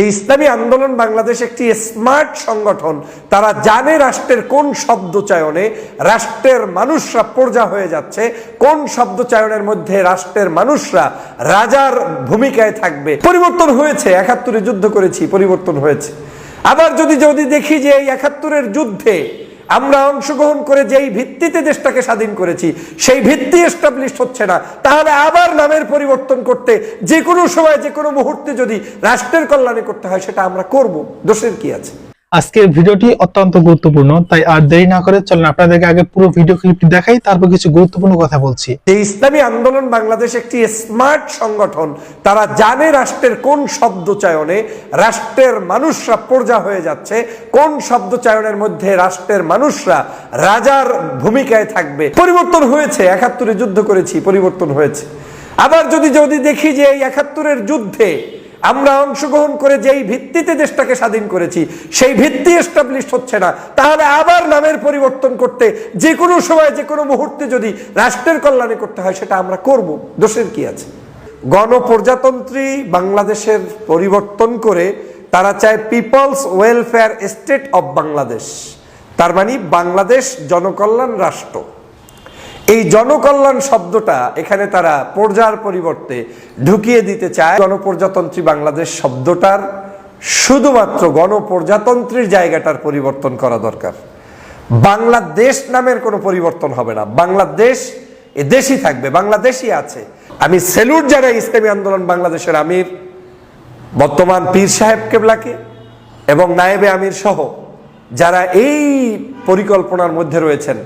ইসলামী আন্দোলন বাংলাদেশ একটি স্মার্ট সংগঠন। তারা জানে রাষ্ট্রের কোন শব্দ চয়নে রাষ্ট্রের মানুষরা প্রজা হয়ে যাচ্ছে, কোন শব্দ চয়নের মধ্যে রাষ্ট্রের মানুষরা রাজার ভূমিকায় থাকবে। পরিবর্তন হয়েছে, ৭১-এ যুদ্ধ করেছি, পরিবর্তন হয়েছে। আবার যদি দেখি যে এই ৭১-এর যুদ্ধে আমরা অংশগ্রহণ করে যেই ভিত্তিতে দেশটাকে স্বাধীন করেছি সেই ভিত্তি এস্টাবলিশ হচ্ছে না, তাহলে আবার নামের পরিবর্তন করতে যে কোনো সময় যে কোনো মুহূর্তে যদি রাষ্ট্রের কল্যাণে করতে হয় সেটা আমরা করব, দোষের কি আছে। আজকের ভিডিওটি অত্যন্ত গুরুত্বপূর্ণ, তাই আর দেরি না করে চলুন আপনাদেরকে আগে পুরো ভিডিও ক্লিপটি দেখাই, তারপর কিছু গুরুত্বপূর্ণ কথা বলছি। ইসলামী আন্দোলন বাংলাদেশ একটি স্মার্ট সংগঠন। তারা জানে রাষ্ট্রের কোন শব্দ চয়নে রাষ্ট্রের মানুষরা প্রজা হয়ে যাচ্ছে, কোন শব্দ চয়নের মধ্যে রাষ্ট্রের মানুষরা রাজার ভূমিকায় থাকবে। পরিবর্তন হয়েছে, ৭১-এ যুদ্ধ করেছি, পরিবর্তন হয়েছে। আবার যদি দেখি যে এই ৭১-এর যুদ্ধে আমরা অংশগ্রহণ করে যেই ভিত্তিতে দেশটাকে স্বাধীন করেছি সেই ভিত্তি এস্টাবলিশ হচ্ছে না, তাহলে আবার নামের পরিবর্তন করতে যে কোনো সময় যে কোনো মুহূর্তে যদি রাষ্ট্রের কল্যাণে করতে হয় সেটা আমরা করব, দোষের কি আছে। গণপ্রজাতন্ত্রী বাংলাদেশের পরিবর্তন করে তারা চায় people's welfare state of Bangladesh, তার মানে বাংলাদেশ জনকল্যাণ রাষ্ট্র। এই জনকল্যাণ শব্দটা এখানে তারা প্রজার পরিবর্তে ঢুকিয়ে দিতে চায়। গণপ্রজাতন্ত্রী বাংলাদেশ শব্দটার শুধুমাত্র গণপ্রজাতন্ত্রীর জায়গাটার পরিবর্তন করা দরকার। বাংলাদেশ নামের কোনো পরিবর্তন হবে না। বাংলাদেশ এ দেশই থাকবে, বাংলাদেশই আছে। আমি সেলুট জানাই ইসলামী আন্দোলন বাংলাদেশের আমির বর্তমান পীর সাহেব কেবলাকে এবং নায়েবে আমির সহ যারা এই পরিকল্পনার মধ্যে রয়েছেন,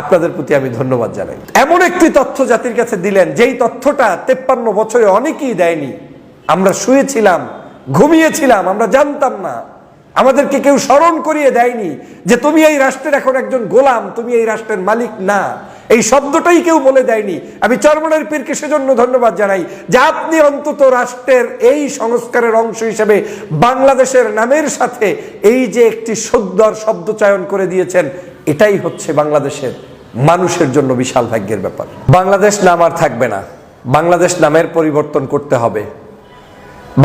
আপনাদের প্রতি আমি ধন্যবাদ জানাই। এমন একটি তথ্য জাতির কাছে দিলেন যেই তথ্যটা 53 বছরে অনেকেই দেয়নি। আমরা শুয়েছিলাম, ঘুমিয়েছিলাম, আমরা জানতাম না, আমাদেরকে কেউ স্মরণ করিয়ে দেয়নি যে তুমি এই রাষ্ট্রের এখন একজন গোলাম, তুমি এই রাষ্ট্রের মালিক না। এই শব্দটাই কেউ বলে দেয়নি। আমি চরমনের পীরকে সেজন্য ধন্যবাদ জানাই যে আপনি অন্তত রাষ্ট্রের এই সংস্কারের অংশ হিসেবে বাংলাদেশের নামের সাথে এই যে একটি সুন্দর শব্দ চয়ন করে দিয়েছেন, এটাই হচ্ছে বাংলাদেশের মানুষের জন্য বিশাল ভাগ্যের ব্যাপার। বাংলাদেশ নাম আর থাকবে না, বাংলাদেশ নামের পরিবর্তন করতে হবে।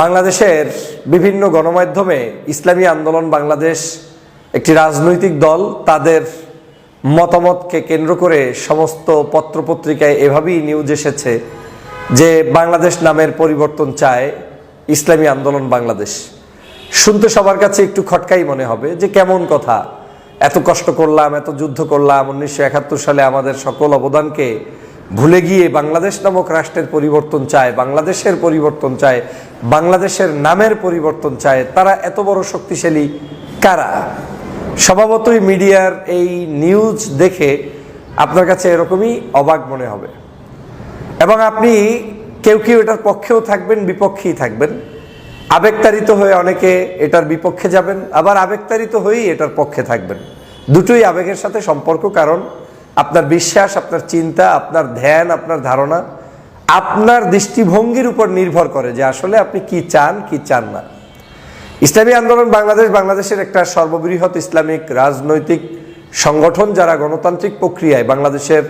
বাংলাদেশের বিভিন্ন গণমাধ্যমে ইসলামী আন্দোলন বাংলাদেশ একটি রাজনৈতিক দল, তাদের মতামতকে কেন্দ্র করে সমস্ত পত্রপত্রিকায় এভাবেই নিউজ এসেছে যে বাংলাদেশ নামের পরিবর্তন চায় ইসলামী আন্দোলন বাংলাদেশ। শুনতে সবার কাছে একটু খটকাই মনে হবে যে কেমন কথা, এত কষ্ট করলাম, এত যুদ্ধ করলাম, 1971 সালে আমাদের সকল অবদানকে ভুলে গিয়ে বাংলাদেশ নামক রাষ্ট্রের পরিবর্তন চায়, বাংলাদেশের পরিবর্তন চায়, বাংলাদেশের নামের পরিবর্তন চায়। তারা এত বড় শক্তিশালী কারা? স্বভাবতই মিডিয়ার এই নিউজ দেখে আপনার কাছে এরকমই অবাক মনে হবে এবং আপনি কেউ এটার পক্ষেও থাকবেন, বিপক্ষেই থাকবেন। আবেগতাড়িত হয়ে অনেকে এটার বিপক্ষে যাবেন, আবার আবেগতাড়িত হয়েই এটার পক্ষে থাকবেন। দুটোই আবেগের সাথে সম্পর্ক, কারণ আপনার বিশ্বাস, আপনার চিন্তা, আপনার ধ্যান, আপনার ধারণা, আপনার দৃষ্টিভঙ্গির উপর নির্ভর করে যে আসলে আপনি কি চান কি চান না। ইসলামী আন্দোলন বাংলাদেশ বাংলাদেশের একটা সর্ববৃহৎ ইসলামিক রাজনৈতিক সংগঠন, যারা গণতান্ত্রিক প্রক্রিয়ায় বাংলাদেশের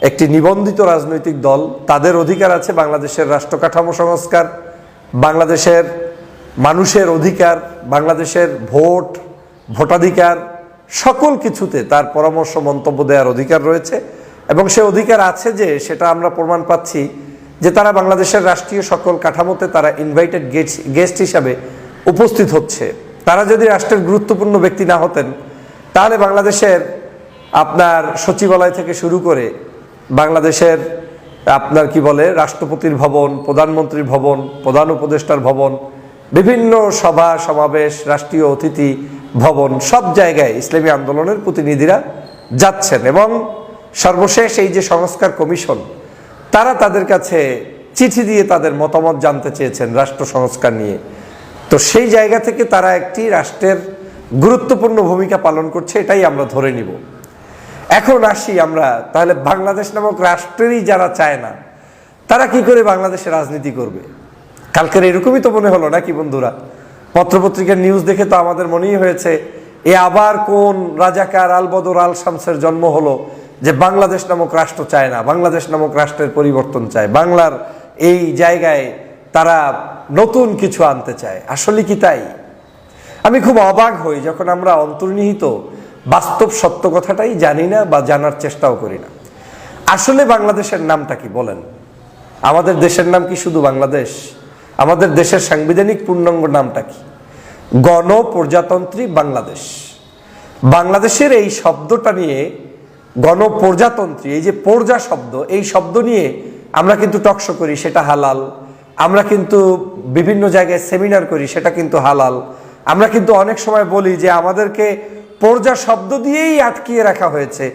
একটি নিবন্ধিত রাজনৈতিক দল। তাদের অধিকার আছে বাংলাদেশের রাষ্ট্র কাঠামো সংস্কার, বাংলাদেশের মানুষের অধিকার, বাংলাদেশের ভোটাধিকার, সকল কিছুতে তার পরামর্শ মন্তব্য দেওয়ার অধিকার রয়েছে এবং সে অধিকার আছে যে সেটা আমরা প্রমাণ পাচ্ছি যে তারা বাংলাদেশের রাষ্ট্রীয় সকল কাঠামোতে তারা ইনভাইটেড গেস্ট হিসাবে উপস্থিত হচ্ছে। তারা যদি রাষ্ট্রের গুরুত্বপূর্ণ ব্যক্তি না হতেন তাহলে বাংলাদেশের আপনার সচিবালয় থেকে শুরু করে বাংলাদেশের আপনার কি বলে রাষ্ট্রপতির ভবন, প্রধানমন্ত্রীর ভবন, প্রধান উপদেষ্টার ভবন, বিভিন্ন সভা সমাবেশ, রাষ্ট্রীয় অতিথি ভবন, সব জায়গায় ইসলামী আন্দোলনের প্রতিনিধিরা যাচ্ছেন এবং সর্বশেষ এই যে সংস্কার কমিশন, তারা তাদের কাছে চিঠি দিয়ে তাদের মতামত জানতে চেয়েছেন রাষ্ট্র সংস্কার নিয়ে। তো সেই জায়গা থেকে তারা একটি রাষ্ট্রের গুরুত্বপূর্ণ ভূমিকা পালন করছে, এটাই আমরা ধরে নিব। এখন আসি আমরা তাহলে বাংলাদেশ নামক রাষ্ট্রেরই যারা চায় না তারা কি করে বাংলাদেশে রাজনীতি করবে? কালকের এরকমই তো মনে হলো নাকি বন্ধুরা? পত্রপত্রিকার নিউজ দেখে তো আমাদের মনেই হয়েছে এ আবার কোন রাজাকার আলবদর আল শামসের জন্ম হলো যে বাংলাদেশ নামক রাষ্ট্র চায় না, বাংলাদেশ নামক রাষ্ট্রের পরিবর্তন চায়। বাংলার এই জায়গায় তারা নতুন কিছু আনতে চায়। আসলে কি তাই? আমি খুব অবাক হই যখন আমরা অন্তর্নিহিত বাস্তব সত্য কথাটাই জানি না বা জানার চেষ্টাও করি না। আসলে বাংলাদেশের নামটা কি বলেন? আমাদের দেশের নাম কি শুধু বাংলাদেশ? আমাদের দেশের সাংবিধানিক পূর্ণাঙ্গ নামটা কি? গণপ্রজাতন্ত্রী বাংলাদেশ। বাংলাদেশের এই শব্দটা নিয়ে, গণপ্রজাতন্ত্রী, এই যে প্রজা শব্দ, এই শব্দ নিয়ে আমরা কিন্তু টকশো করি, সেটা হালাল। আমরা কিন্তু বিভিন্ন জায়গায় সেমিনার করি, সেটা কিন্তু হালাল। আমরা কিন্তু অনেক সময় বলি যে আমাদেরকে প্রজা শব্দ দিয়েই আটকিয়ে রাখা হয়েছে,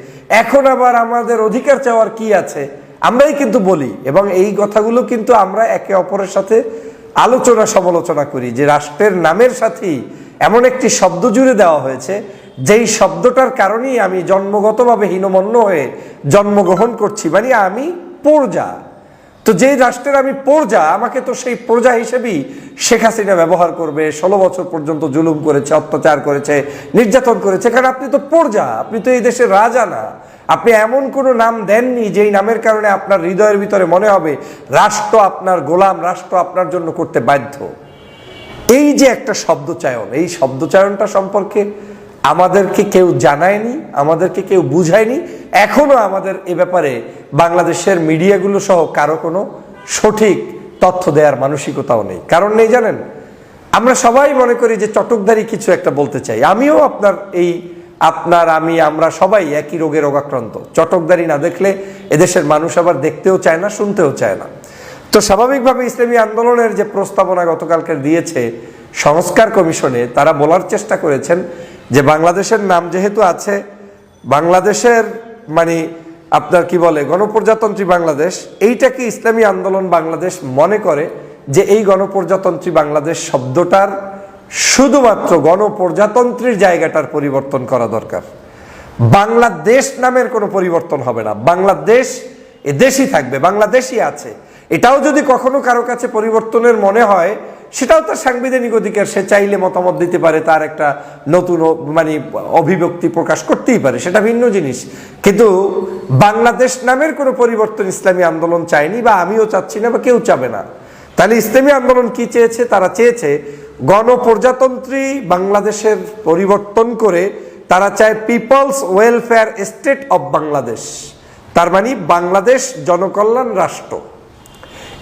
এখন আবার আমাদের অধিকার চাওয়ার কি আছে, আমরাই কিন্তু বলি। এবং এই কথাগুলো কিন্তু আমরা একে অপরের সাথে আলোচনা সমালোচনা করি যে রাষ্ট্রের নামের সাথেই এমন একটি শব্দ জুড়ে দেওয়া হয়েছে যেই শব্দটার কারণেই আমি জন্মগতভাবে হীনমন্য হয়ে জন্মগ্রহণ করছি, মানে আমি প্রজা। তো যেই রাষ্ট্রের আমি প্রজা, আমাকে তো সেই প্রজা হিসেবেই শেখ হাসিনা ব্যবহার করবে। 16 বছর পর্যন্ত জুলুম করেছে, অত্যাচার করেছে, নির্যাতন করেছে, কারণ আপনি তো প্রজা, আপনি তো এই দেশের রাজা না। আপনি এমন কোনো নাম দেননি যেই নামের কারণে আপনার হৃদয়ের ভিতরে মনে হবে রাষ্ট্র আপনার গোলাম, রাষ্ট্র আপনার জন্য করতে বাধ্য। এই যে একটা শব্দচয়ন, এই শব্দচয়নটা সম্পর্কে আমাদেরকে কেউ জানায়নি, আমাদেরকে কেউ বুঝায়নি। এখনো আমাদের এ ব্যাপারে বাংলাদেশের মিডিয়াগুলো সহ কারো কোনো সঠিক তথ্য দেওয়ার মানসিকতাও নেই। কারণ নেই জানেন, আমরা সবাই মনে করি যে চটকদারি কিছু একটা বলতে চাই। আমিও আমরা সবাই একই রোগে রোগাক্রান্ত। চটকদারি না দেখলে এদেশের মানুষ আবার দেখতেও চায় না, শুনতেও চায় না। তো স্বাভাবিকভাবে ইসলামী আন্দোলনের যে প্রস্তাবনা গতকালকে দিয়েছে সংস্কার কমিশনে, তারা বলার চেষ্টা করেছেন যে বাংলাদেশের নাম যেহেতু আছে, বাংলাদেশের মানে আপনার কি বলে গণপ্রজাতন্ত্রী বাংলাদেশ, এইটাকে ইসলামী আন্দোলন বাংলাদেশ মনে করে যে এই গণপ্রজাতন্ত্রী বাংলাদেশ শব্দটার শুধুমাত্র গণপ্রজাতন্ত্রীর জায়গাটার পরিবর্তন করা দরকার। বাংলাদেশ নামের কোনো পরিবর্তন হবে না। বাংলাদেশ এ দেশই থাকবে, বাংলাদেশই আছে। এটাও যদি কখনো কারো কাছে পরিবর্তনের মনে হয়, সেটাও তার সাংবিধানিক অধিকার, সে চাইলে মতামত দিতে পারে, তার একটা নতুন মানে অভিব্যক্তি প্রকাশ করতেই পারে, সেটা ভিন্ন জিনিস। কিন্তু বাংলাদেশ নামের কোনো পরিবর্তন ইসলামী আন্দোলন চায়নি, বা আমিও চাচ্ছি না, বা কেউ চাবে না। তাহলে ইসলামী আন্দোলন কি চেয়েছে? তারা চেয়েছে গণপ্রজাতন্ত্রী বাংলাদেশের পরিবর্তন করে তারা চায় people's welfare state of Bangladesh. তার মানে বাংলাদেশ জনকল্যাণ রাষ্ট্র।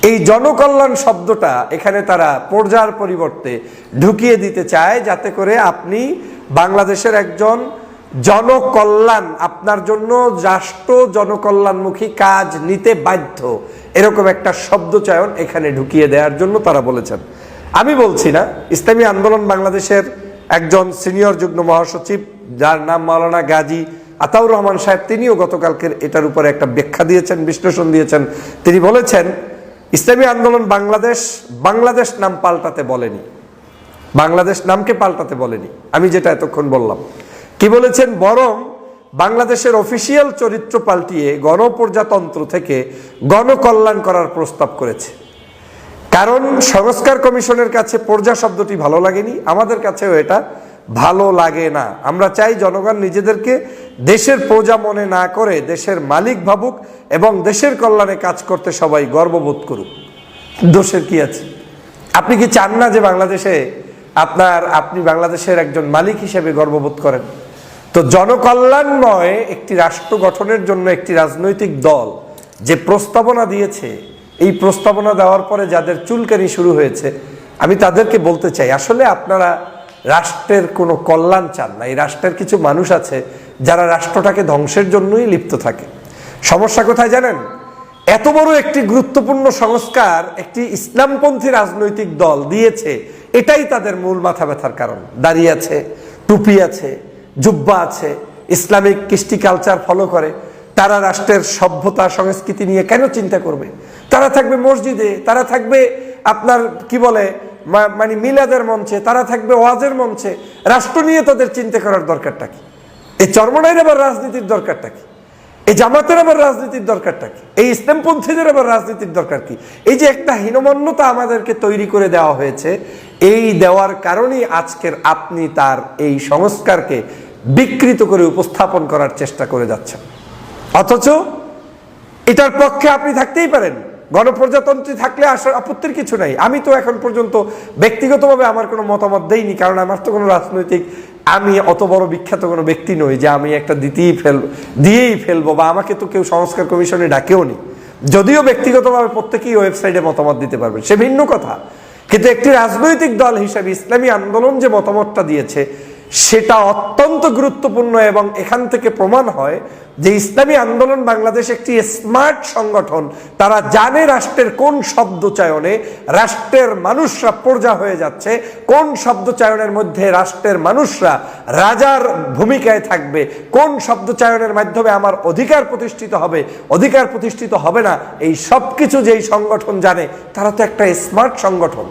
এই জনকল্যাণ শব্দটা এখানে তারা প্রজার পরিবর্তে ঢুকিয়ে দিতে চায়, যাতে করে আপনি বাংলাদেশের একজন জনকল্যাণ, আপনার জন্য রাষ্ট্র জনকল্যাণমুখী কাজ নিতে বাধ্য, এরকম একটা শব্দচয়ন এখানে ঢুকিয়ে দেওয়ার জন্য তারা বলেছেন। আমি বলছি না, ইসলামী আন্দোলন বাংলাদেশের একজন সিনিয়র যুগ্ম মহাসচিব, যার নাম মাওলানা গাজী আতাউর রহমান সাহেব, তিনিও গতকালকের এটার উপরে একটা ব্যাখ্যা দিয়েছেন, বিশ্লেষণ দিয়েছেন। তিনি বলেছেন ইসলামী আন্দোলন বাংলাদেশ নাম পাল্টাতে বলেনি, বাংলাদেশ নামকে পাল্টাতে বলেনি। আমি যেটা এতক্ষণ বললাম, কি বলেছেন, বরং বাংলাদেশের অফিসিয়াল চরিত্র পাল্টিয়ে গণপ্রজাতন্ত্র থেকে গণকল্যাণ করার প্রস্তাব করেছে। কারণ সংস্কার কমিশনের কাছে প্রজা শব্দটি ভালো লাগেনি, আমাদের কাছেও এটা ভালো লাগে না। আমরা চাই জনগণ নিজেদেরকে দেশের প্রজা মনে না করে দেশের মালিক ভাবুক এবং দেশের কল্যাণে কাজ করতে সবাই গর্ববোধ করুক। দোষের কি আছে? আপনি কি চান না যে বাংলাদেশে আপনি বাংলাদেশের একজন মালিক হিসেবে গর্ববোধ করেন? তো জনকল্যাণময় একটি রাষ্ট্র গঠনের জন্য একটি রাজনৈতিক দল যে প্রস্তাবনা দিয়েছে, এই প্রস্তাবনা দেওয়ার পরে যাদের চুলকানি শুরু হয়েছে, আমি তাদেরকে বলতে চাই, আসলে আপনারা রাষ্ট্রের কোনো কল্যাণ চান না। এই রাষ্ট্রের কিছু মানুষ আছে যারা রাষ্ট্রটাকে ধ্বংসের জন্যই লিপ্ত থাকে। সমস্যা কোথায় জানেন? এত বড় একটি গুরুত্বপূর্ণ সংস্কার একটি ইসলামপন্থী রাজনৈতিক দল দিয়েছে, এটাই তাদের মূল মাথা ব্যথার কারণ। দাঁড়িয়ে আছে, টুপি আছে, জুব্বা আছে, ইসলামিক কৃষ্টি কালচার ফলো করে। তারা রাষ্ট্রের সভ্যতা সংস্কৃতি নিয়ে কেন চিন্তা করবে? তারা থাকবে মসজিদে, তারা থাকবে আপনার কি বলে মানে মিলাদের মঞ্চে, তারা থাকবে ওয়াজের মঞ্চে। রাষ্ট্র নিয়ে তাদের চিন্তা করার দরকারটা কি? এই চরমনাইয়ের আবার রাজনীতির দরকারটা কি? এই জামাতের আবার রাজনীতির দরকারটা কি? এই ইসলামপন্থীদের আবার রাজনীতির দরকার কি? এই যে একটা হীনমন্যতা আমাদেরকে তৈরি করে দেওয়া হয়েছে, এই দেওয়ার কারণেই আজকের আপনি তার এই সংস্কারকে বিকৃত করে উপস্থাপন করার চেষ্টা করে যাচ্ছেন। অথচ এটার পক্ষে আপনি থাকতেই পারেন, গণপ্রজাতন্ত্রী থাকলে আসলে আপত্তির কিছু নাই। আমি তো এখন পর্যন্ত ব্যক্তিগতভাবে আমার কোনো মতামত দেইনি, কারণ আমার তো কোনো রাজনৈতিক, আমি অত বড় বিখ্যাত কোনো ব্যক্তি নই যে আমি একটা দিয়েই ফেলবো, বা আমাকে তো কেউ সংস্কার কমিশনে ডাকেও নি। যদিও ব্যক্তিগতভাবে প্রত্যেকেই ওয়েবসাইটে মতামত দিতে পারবেন, সে ভিন্ন কথা, কিন্তু একটি রাজনৈতিক দল হিসেবে ইসলামী আন্দোলন যে মতামতটা দিয়েছে সেটা অত্যন্ত গুরুত্বপূর্ণ, এবং এখান থেকে প্রমাণ হয় যে ইসলামী আন্দোলন বাংলাদেশ একটি স্মার্ট সংগঠন। তারা জানে রাষ্ট্রের কোন শব্দ চয়নে রাষ্ট্রের মানুষরা প্রজা হয়ে যাচ্ছে, কোন শব্দ চয়নের মধ্যে রাষ্ট্রের মানুষরা রাজার ভূমিকায় থাকবে, কোন শব্দ চয়নের মাধ্যমে আমার অধিকার প্রতিষ্ঠিত হবে, অধিকার প্রতিষ্ঠিত হবে না, এই সব কিছু যেই সংগঠন জানে তারা তো একটা স্মার্ট সংগঠন।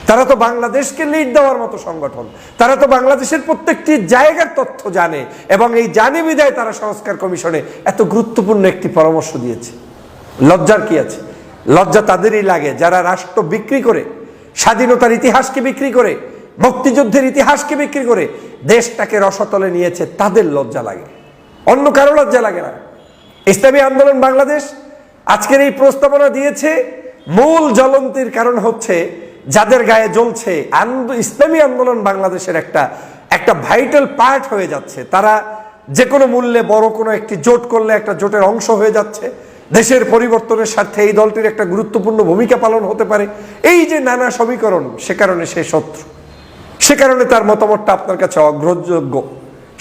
তারা তো বাংলাদেশকে লিড দেওয়ার মতো সংগঠন, তারা তো বাংলাদেশের প্রত্যেকটি জায়গার তথ্য জানে, এবং এই জানে বিদায় তারা সংস্কার কমিশনে এত গুরুত্বপূর্ণ একটি পরামর্শ দিয়েছে। লজ্জার কি আছে? লজ্জা তাদেরই লাগে যারা রাষ্ট্র বিক্রি করে, স্বাধীনতার ইতিহাসকে বিক্রি করে, মুক্তিযুদ্ধের ইতিহাসকে বিক্রি করে দেশটাকে রসতলে নিয়েছে, তাদের লজ্জা লাগে, অন্য কারো লজ্জা লাগে না। ইসলামী আন্দোলন বাংলাদেশ আজকের এই প্রস্তাবনা দিয়েছে, মূল জ্বলন্তির কারণ হচ্ছে যাদের গায়ে জ্বলছে ইসলামী আন্দোলন বাংলাদেশের একটা ভাইটাল পার্ট হয়ে যাচ্ছে। তারা যে কোনো মূল্যে বড় কোনো একটি জোট করলে একটা জোটের অংশ হয়ে যাচ্ছে, দেশের পরিবর্তনের স্বার্থে এই দলটির একটা গুরুত্বপূর্ণ ভূমিকা পালন হতে পারে, এই যে নানা সমীকরণ, সে কারণে সে শত্রু, সে কারণে তার মতামতটা আপনার কাছে অগ্রহণযোগ্য,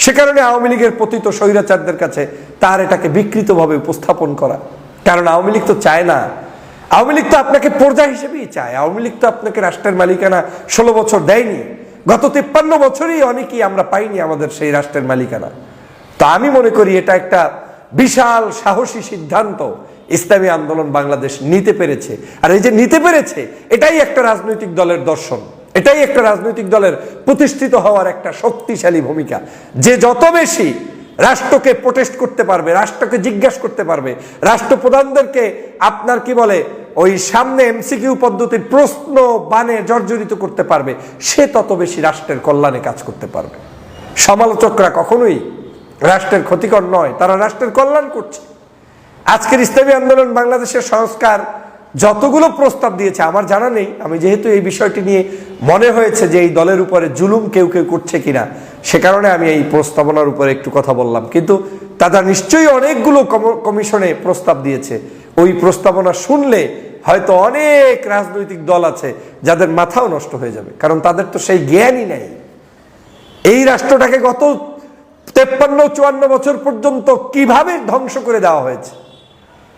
সে কারণে আওয়ামী লীগের পতিত স্বৈরাচারদের কাছে তার এটাকে বিকৃতভাবে উপস্থাপন করা। কারণ আওয়ামী লীগ তো চায় না, আওয়ামী লীগ তো আপনাকে প্রজা হিসেবেই চায়। আওয়ামী লীগ তো আপনাকে রাষ্ট্রের মালিকানা 16 বছর দেয়নি, গত 53 বছরই অনেকেই আমরা পাইনি আমাদের সেই রাষ্ট্রের মালিকানা। তো আমি মনে করি এটা একটা বিশাল সাহসী সিদ্ধান্ত ইসলামী আন্দোলন বাংলাদেশ নিতে পেরেছে। আর এই যে নিতে পেরেছে, এটাই একটা রাজনৈতিক দলের দর্শন, এটাই একটা রাজনৈতিক দলের প্রতিষ্ঠিত হওয়ার একটা শক্তিশালী ভূমিকা। যে যত বেশি রাষ্ট্রকে প্রোটেস্ট করতে পারবে, রাষ্ট্রকে জিজ্ঞাসা করতে পারবে, রাষ্ট্রপ্রধানদেরকে আপনার কি বলে ওই সামনে এমসিকিউ পদ্ধতির প্রশ্ন বানে জর্জরিত করতে পারবে, সে তত বেশি রাষ্ট্রের কল্যাণে কাজ করতে পারবে। সমালোচকরা কখনোই রাষ্ট্রের ক্ষতিকর নয়, তারা রাষ্ট্রের কল্যাণ করছে। আজকের ইসলামী আন্দোলন বাংলাদেশের সংস্কার যতগুলো প্রস্তাব দিয়েছে আমার জানা নেই, আমি যেহেতু এই বিষয়টি নিয়ে মনে হয়েছে যে এই দলের উপরে জুলুম কেউ কেউ করছে কিনা, সে কারণে আমি এই প্রস্তাবনার উপরে একটু কথা বললাম। কিন্তু তারা নিশ্চয়ই অনেকগুলো কমিশনে প্রস্তাব দিয়েছে, ওই প্রস্তাবনা শুনলে হয়তো অনেক রাজনৈতিক দল আছে যাদের মাথাও নষ্ট হয়ে যাবে, কারণ তাদের তো সেই জ্ঞানই নেই। এই রাষ্ট্রটাকে গত 53-54 বছর পর্যন্ত কিভাবে ধ্বংস করে দেওয়া হয়েছে,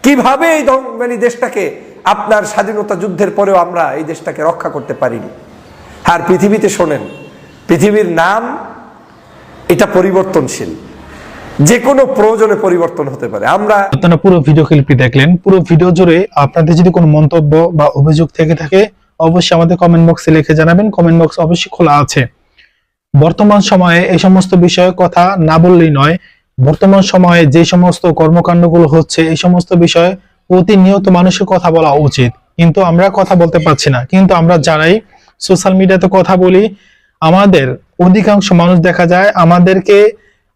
কিভাবে এই মানে দেশটাকে আপনার স্বাধীনতা যুদ্ধের পরেও আমরা এই দেশটাকে রক্ষা করতে পারিনি। আর পৃথিবীতে শোনেন, পৃথিবীর নাম এটা পরিবর্তনশীল, যে কোনো প্রয়োজনে পরিবর্তন হতে পারে। আপনারা পুরো ভিডিও ক্লিপটি দেখলেন, পুরো ভিডিও জুড়ে আপনাদের যদি কোনো মন্তব্য বা অভিযোগ থেকে থাকে অবশ্যই আমাদের কমেন্ট বক্সে লিখে জানাবেন। কমেন্ট বক্স অবশ্যই খোলা আছে। বর্তমান সময়ে এই সমস্ত বিষয়ে কথা না বললেই নয়, বর্তমান সময়ে যে সমস্ত কর্মকাণ্ডগুলো হচ্ছে এই সমস্ত বিষয়ে প্রতিনিয়ত মানুষের কথা বলা উচিত, কিন্তু আমরা কথা বলতে পারছি না। কিন্তু আমরা যারাই সোশ্যাল মিডিয়াতে কথা বলি, আমাদের অধিকাংশ মানুষ দেখা যায়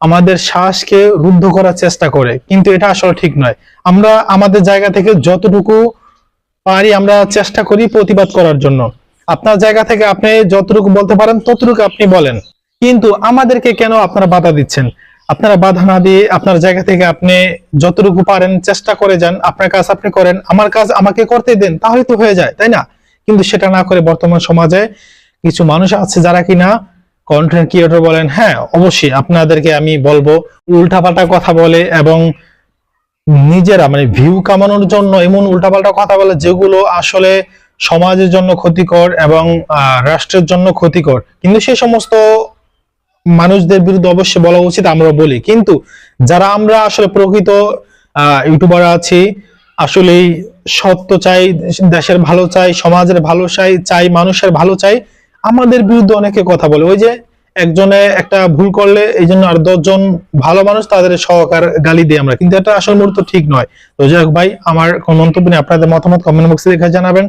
আমাদের শ্বাসকে রুদ্ধ করার চেষ্টা করে, কিন্তু এটা আসলে ঠিক নয়। আমরা আমাদের জায়গা থেকে যতটুকু পারি আমরা চেষ্টা করি প্রতিবাদ করার জন্য। আপনার জায়গা থেকে আপনি যতটুকু বলতে পারেন ততটুকু আপনি বলেন, কিন্তু আমাদেরকে কেন আপনারা বাধা দিচ্ছেন? আপনারা বাধা না দিয়ে আপনার জায়গা থেকে আপনি যতটুকু পারেন চেষ্টা করে যান, আপনার কাজ আপনি করেন, আমার কাজ আমাকে করতে দেন, তাহলে তো হয়ে যায়, তাই না? কিন্তু সেটা না করে বর্তমান সমাজে কিছু মানুষ আছে যারা কিনা কন্টেন্ট ক্রিয়েটর বলেন, হ্যাঁ অবশ্যই আপনাদেরকে আমি বলবো, উল্টাপাল্টা কথা বলে এবং নিজেরা মানে ভিউ কামানোর জন্য এমন উল্টাপাল্টা কথা বলে যেগুলো আসলে সমাজের জন্য ক্ষতিকর এবং রাষ্ট্রের জন্য ক্ষতিকর। কিন্তু সেই সমস্ত মানুষদের বিরুদ্ধে অবশ্যই বলা উচিত, আমরা বলি। কিন্তু যারা আমরা আসলে প্রকৃত ইউটিউবার আছি, আসলে সত্য চাই, দেশের ভালো চাই, সমাজের ভালো চাই, মানুষের ভালো চাই, আমাদের বিরুদ্ধে অনেকে কথা বলে। ওই যে একজনে একটা ভুল করলে এই জন্য আর 10 জন ভালো মানুষ তাদের সহকার গালি দিই আমরা, কিন্তু এটা আসলে মূলত ঠিক নয়। তো যাই হোক ভাই, আমার কোন মন্তব্য নেই, আপনাদের মতামত কমেন্ট বক্সে লিখে জানাবেন।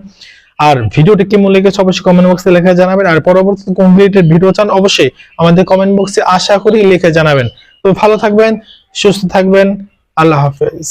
আর ভিডিওটি কেমন লেগেছে অবশ্যই কমেন্ট বক্সে লিখে জানাবেন। আর পরবর্তীতে কোন রিলেটেড ভিডিও চান অবশ্যই আমাদের কমেন্ট বক্সে আশা করি লিখে জানাবেন। তো ভালো থাকবেন, সুস্থ থাকবেন, আল্লাহ হাফেজ।